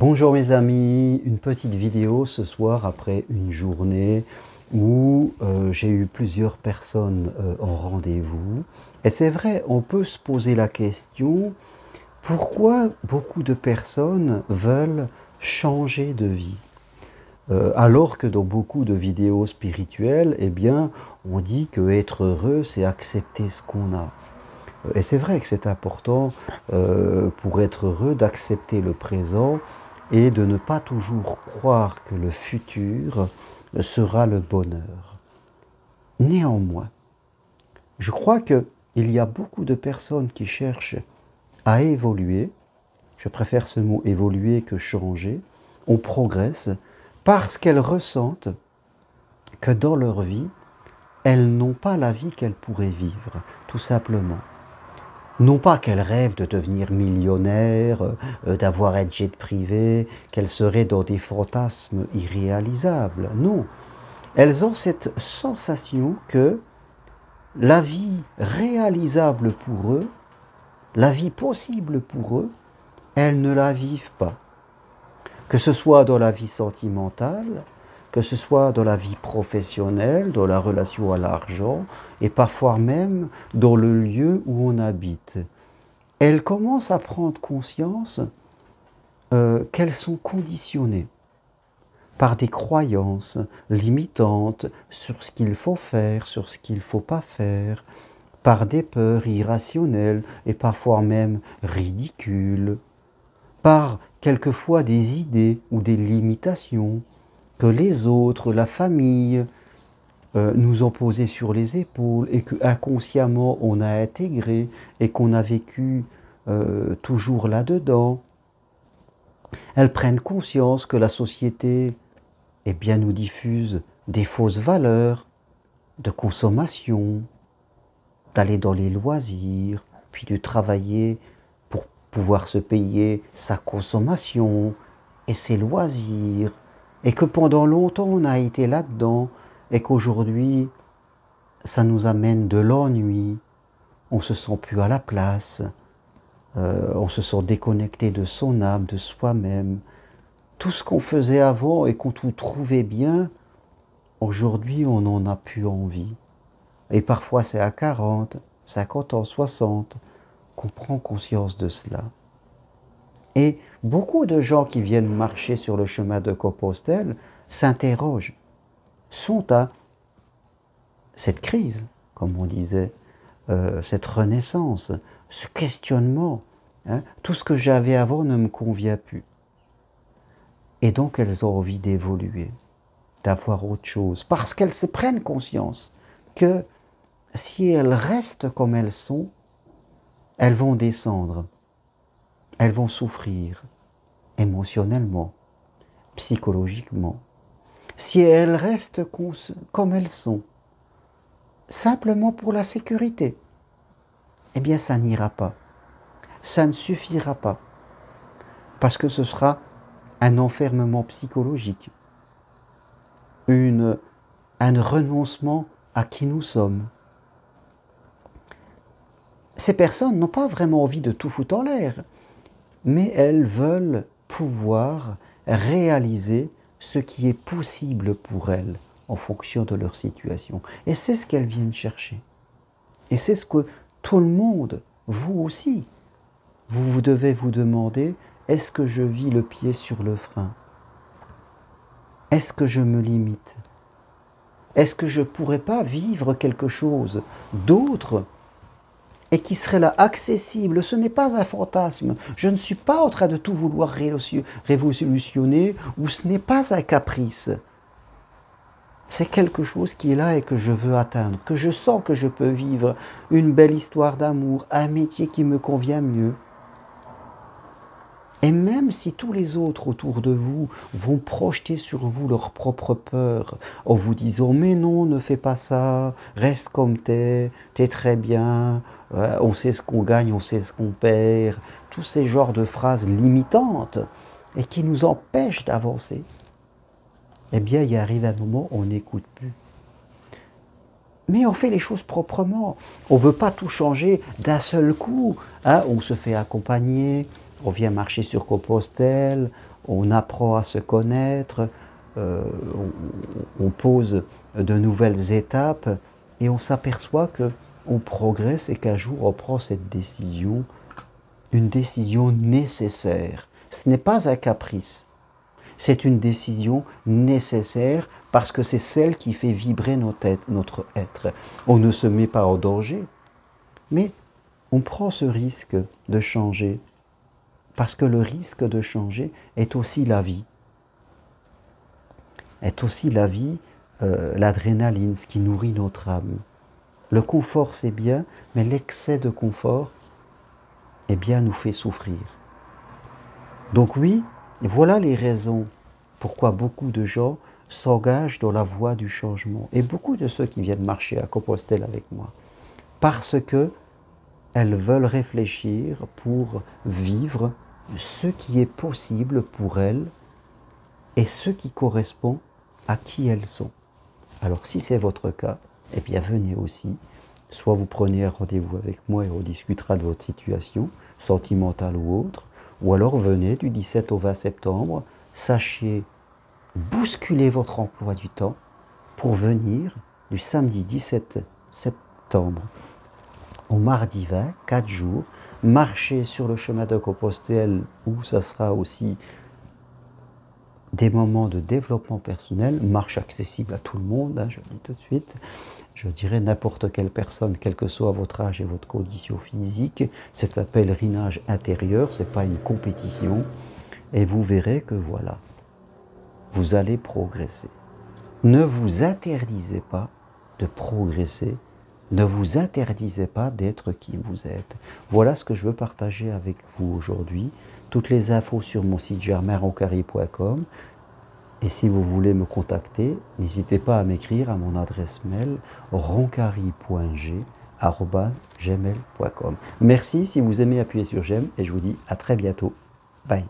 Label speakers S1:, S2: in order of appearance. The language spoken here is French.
S1: Bonjour mes amis, une petite vidéo ce soir après une journée où j'ai eu plusieurs personnes en rendez-vous. Et c'est vrai, on peut se poser la question, pourquoi beaucoup de personnes veulent changer de vie? Alors que dans beaucoup de vidéos spirituelles, eh bien, on dit que être heureux, c'est accepter ce qu'on a. Et c'est vrai que c'est important pour être heureux d'accepter le présent et de ne pas toujours croire que le futur sera le bonheur. Néanmoins, je crois qu'il y a beaucoup de personnes qui cherchent à évoluer. Je préfère ce mot évoluer que changer. On progresse parce qu'elles ressentent que dans leur vie, elles n'ont pas la vie qu'elles pourraient vivre, tout simplement. Non pas qu'elles rêvent de devenir millionnaires, d'avoir un jet privé, qu'elles seraient dans des fantasmes irréalisables. Non, elles ont cette sensation que la vie réalisable pour eux, la vie possible pour eux, elles ne la vivent pas. Que ce soit dans la vie sentimentale, que ce soit dans la vie professionnelle, dans la relation à l'argent, et parfois même dans le lieu où on habite. Elles commencent à prendre conscience qu'elles sont conditionnées par des croyances limitantes sur ce qu'il faut faire, sur ce qu'il ne faut pas faire, par des peurs irrationnelles et parfois même ridicules, par quelquefois des idées ou des limitations que les autres, la famille, nous ont posées sur les épaules et que inconsciemment on a intégré et qu'on a vécu toujours là-dedans. Elles prennent conscience que la société nous diffuse des fausses valeurs de consommation, d'aller dans les loisirs, puis de travailler pour pouvoir se payer sa consommation et ses loisirs, et que pendant longtemps on a été là-dedans, et qu'aujourd'hui ça nous amène de l'ennui, on se sent plus à la place, on se sent déconnecté de son âme, de soi-même. Tout ce qu'on faisait avant et qu'on trouvait bien, aujourd'hui on n'en a plus envie. Et parfois c'est à 40, 50 ans, 60 qu'on prend conscience de cela. Et beaucoup de gens qui viennent marcher sur le chemin de Compostelle s'interrogent, sont à cette crise, comme on disait, cette renaissance, ce questionnement. Tout ce que j'avais avant ne me convient plus. Et donc elles ont envie d'évoluer, d'avoir autre chose, parce qu'elles se prennent conscience que si elles restent comme elles sont, elles vont descendre, elles vont souffrir émotionnellement, psychologiquement. Si elles restent comme elles sont, simplement pour la sécurité, eh bien ça n'ira pas, ça ne suffira pas, parce que ce sera un enfermement psychologique, un renoncement à qui nous sommes. Ces personnes n'ont pas vraiment envie de tout foutre en l'air, mais elles veulent pouvoir réaliser ce qui est possible pour elles en fonction de leur situation. Et c'est ce qu'elles viennent chercher. Et c'est ce que tout le monde, vous aussi, vous devez vous demander, est-ce que je vis le pied sur le frein? Est-ce que je me limite? Est-ce que je ne pourrais pas vivre quelque chose d'autre et qui serait là, accessible? Ce n'est pas un fantasme. Je ne suis pas en train de tout vouloir révolutionner, ou ce n'est pas un caprice. C'est quelque chose qui est là et que je veux atteindre, que je sens que je peux vivre une belle histoire d'amour, un métier qui me convient mieux. Et même si tous les autres autour de vous vont projeter sur vous leurs propres peurs, en vous disant « mais non, ne fais pas ça, reste comme t'es très bien, on sait ce qu'on gagne, on sait ce qu'on perd », tous ces genres de phrases limitantes et qui nous empêchent d'avancer, eh bien il arrive un moment où on n'écoute plus. Mais on fait les choses proprement, on ne veut pas tout changer d'un seul coup, on se fait accompagner, on vient marcher sur Compostelle, on apprend à se connaître, on pose de nouvelles étapes et on s'aperçoit qu'on progresse et qu'un jour on prend cette décision, une décision nécessaire. Ce n'est pas un caprice, c'est une décision nécessaire parce que c'est celle qui fait vibrer notre être. On ne se met pas en danger, mais on prend ce risque de changer parce que le risque de changer est aussi la vie. Est aussi la vie, l'adrénaline, ce qui nourrit notre âme. Le confort, c'est bien, mais l'excès de confort, eh bien, nous fait souffrir. Donc oui, voilà les raisons pourquoi beaucoup de gens s'engagent dans la voie du changement. Et beaucoup de ceux qui viennent marcher à Compostelle avec moi. Parce que elles veulent réfléchir pour vivre ce qui est possible pour elles et ce qui correspond à qui elles sont. Alors si c'est votre cas, eh bien venez aussi. Soit vous prenez un rendez-vous avec moi et on discutera de votre situation, sentimentale ou autre, ou alors venez du 17 au 20 septembre, sachez bousculer votre emploi du temps pour venir du samedi 17 septembre au mardi 20, 4 jours, marcher sur le chemin de Compostelle où ça sera aussi des moments de développement personnel, marche accessible à tout le monde, hein, je le dis tout de suite, je dirais n'importe quelle personne, quel que soit votre âge et votre condition physique, c'est un pèlerinage intérieur, ce n'est pas une compétition, et vous verrez que voilà, vous allez progresser. Ne vous interdisez pas de progresser, ne vous interdisez pas d'être qui vous êtes. Voilà ce que je veux partager avec vous aujourd'hui. Toutes les infos sur mon site germainroncari.com. Et si vous voulez me contacter, n'hésitez pas à m'écrire à mon adresse mail roncari.g@gmail.com. Merci, si vous aimez, appuyez sur j'aime et je vous dis à très bientôt. Bye.